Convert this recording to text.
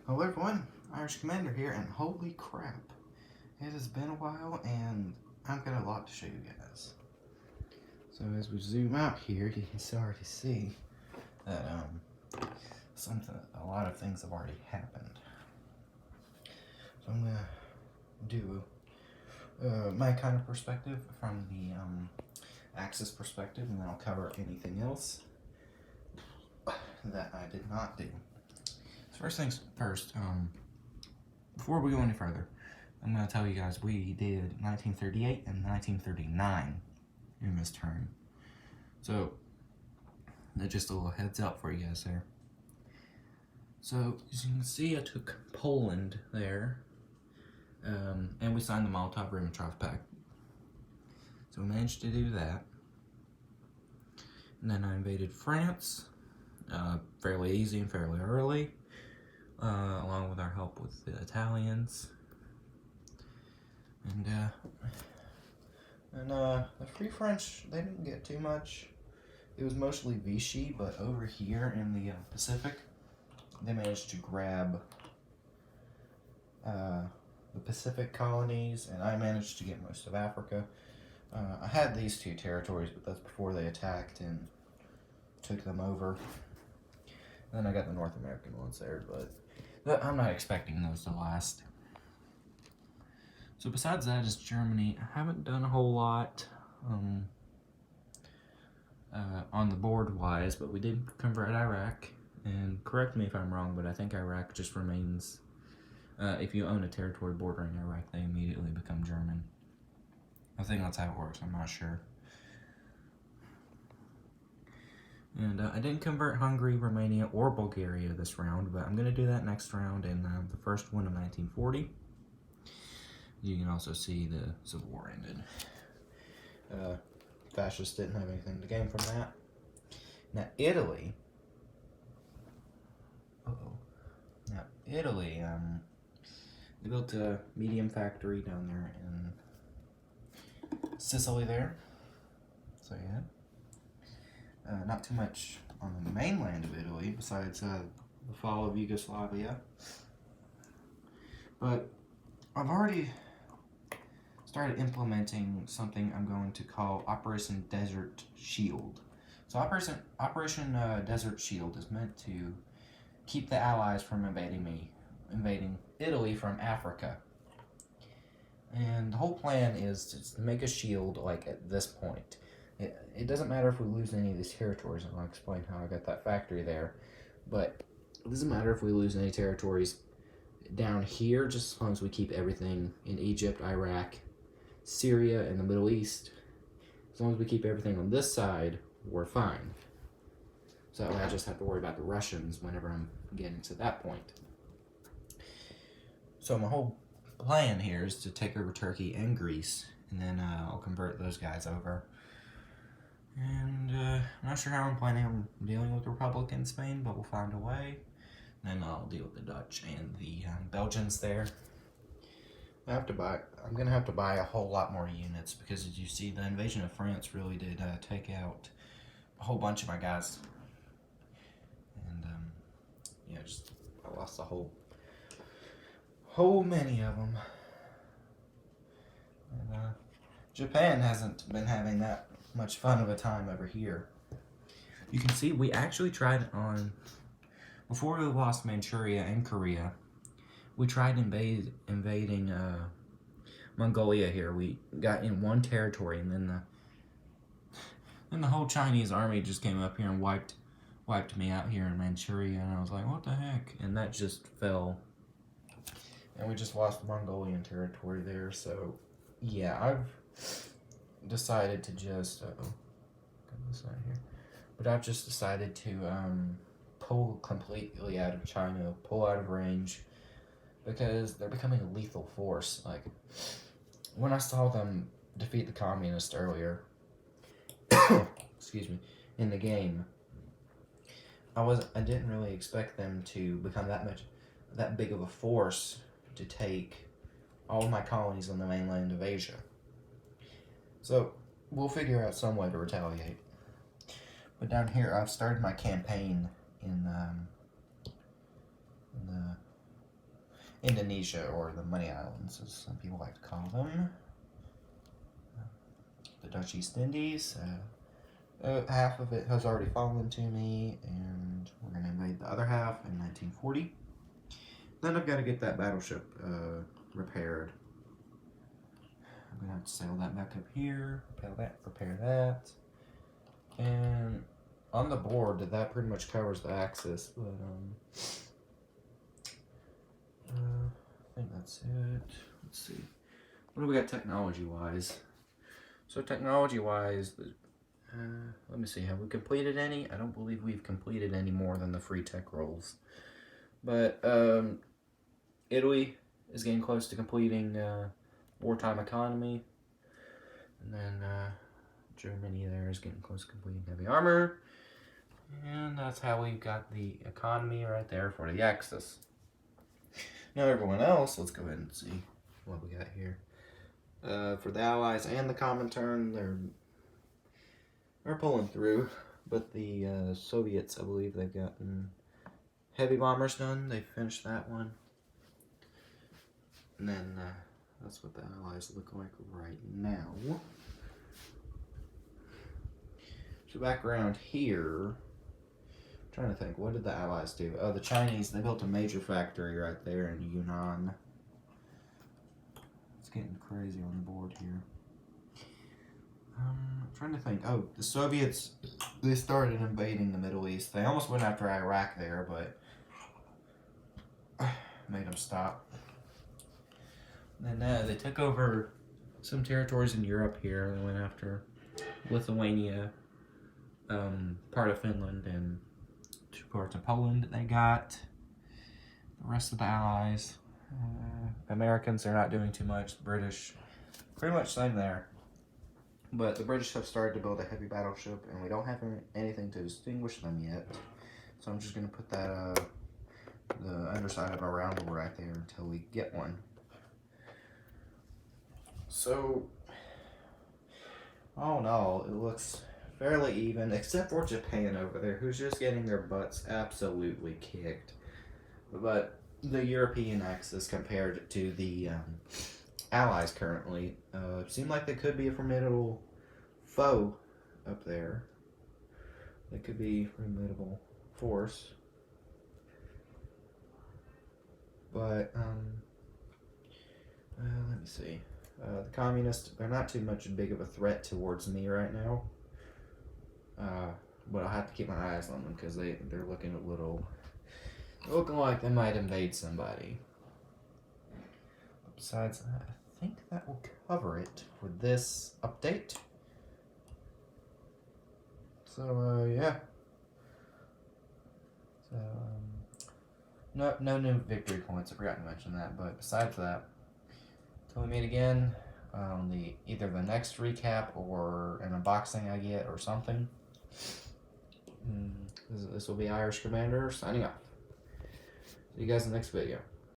Hello everyone, Irish Commander here, and holy crap, it has been a while and I've got a lot to show you guys. So as we zoom out here, you can already see that a lot of things have already happened. So I'm gonna do my kind of perspective from the Axis perspective, and then I'll cover anything else that I did not do. So first things first, before we go any further, I'm going to tell you guys we did 1938 and 1939 in this turn. So, just a little heads up for you guys there. So, as you can see, I took Poland there, and we signed the Molotov-Ribbentrop Pact. So we managed to do that. And then I invaded France, fairly easy and fairly early. Along with our help with the Italians. And the Free French, they didn't get too much. It was mostly Vichy, but over here in the Pacific, they managed to grab the Pacific colonies, and I managed to get most of Africa. I had these two territories, but that's before they attacked and took them over. And then I got the North American ones there, but I'm not expecting those to last. So besides that is Germany. I haven't done a whole lot on the board wise, but we did convert Iraq. And correct me if I'm wrong, but I think Iraq just remains, if you own a territory bordering Iraq, they immediately become German. I think that's how it works, I'm not sure. And I didn't convert Hungary, Romania, or Bulgaria this round, but I'm going to do that next round in the first one of 1940. You can also see the Civil War ended. Fascists didn't have anything to gain from that. Now, Italy. They built a medium factory down there in Sicily there. So, yeah. Not too much on the mainland of Italy, besides the fall of Yugoslavia. But I've already started implementing something I'm going to call Operation Desert Shield. So Operation Desert Shield is meant to keep the Allies from invading Italy from Africa. And the whole plan is to make a shield like at this point. It doesn't matter if we lose any of these territories, and I'll explain how I got that factory there, but it doesn't matter if we lose any territories down here, just as long as we keep everything in Egypt, Iraq, Syria, and the Middle East. As long as we keep everything on this side, we're fine. So I just have to worry about the Russians whenever I'm getting to that point. So my whole plan here is to take over Turkey and Greece, and then I'll convert those guys over. And I'm not sure how I'm planning on dealing with the Republic in Spain, but we'll find a way. Then I'll deal with the Dutch and the Belgians there. I'm gonna have to buy a whole lot more units, because as you see, the invasion of France really did take out a whole bunch of my guys. And yeah, I lost a whole many of them. And Japan hasn't been having that much fun of a time over here. You can see we actually tried before we lost Manchuria and Korea, we tried invading Mongolia here. We got in one territory, and then the whole Chinese army just came up here and wiped me out here in Manchuria, and I was like, what the heck? And that just fell. And we just lost Mongolian territory there, so yeah, I've decided to just I've just decided to pull completely out of China, pull out of range, because they're becoming a lethal force. Like, when I saw them defeat the communists earlier, excuse me, in the game, I didn't really expect them to become that big of a force to take all my colonies on the mainland of Asia. So we'll figure out some way to retaliate. But down here, I've started my campaign in the Indonesia, or the Money Islands, as some people like to call them. The Dutch East Indies. Half of it has already fallen to me, and we're going to invade the other half in 1940. Then I've got to get that battleship repaired. I'm going to have to sail that back up here, repair that. And on the board, that pretty much covers the Axis, but I think that's it. Let's see. What do we got technology-wise? So technology-wise, let me see. Have we completed any? I don't believe we've completed any more than the free tech rolls. But Italy is getting close to completing wartime economy. And then Germany there is getting close to completing heavy armor. And that's how we've got the economy right there for the Axis. Now everyone else, let's go ahead and see what we got here. For the Allies and the Comintern, they're pulling through. But the Soviets, I believe they've gotten heavy bombers done. They finished that one. And then that's what the Allies look like right now. So back around here, I'm trying to think, what did the Allies do? Oh, the Chinese, they built a major factory right there in Yunnan. It's getting crazy on the board here. I'm trying to think. Oh, the Soviets, they started invading the Middle East. They almost went after Iraq there, but made them stop. And then they took over some territories in Europe here. They went after Lithuania, part of Finland, and 2 parts of Poland they got. The rest of the Allies. Americans, they're not doing too much. The British, pretty much same there. But the British have started to build a heavy battleship, and we don't have anything to distinguish them yet. So I'm just going to put that, the underside of a round right there until we get one. So, all in all, it looks fairly even, except for Japan over there, who's just getting their butts absolutely kicked. But the European Axis compared to the Allies currently seem like they could be a formidable foe up there. They could be a formidable force. But, let me see. The communists, they're not too much big of a threat towards me right now. But I'll have to keep my eyes on them because they're looking looking like they might invade somebody. Besides that, I think that will cover it for this update. So, yeah. So, no new victory points. I forgot to mention that. But besides that, until we meet again on either the next recap or an unboxing I get or something, this will be Irish Commander signing off. See you guys in the next video.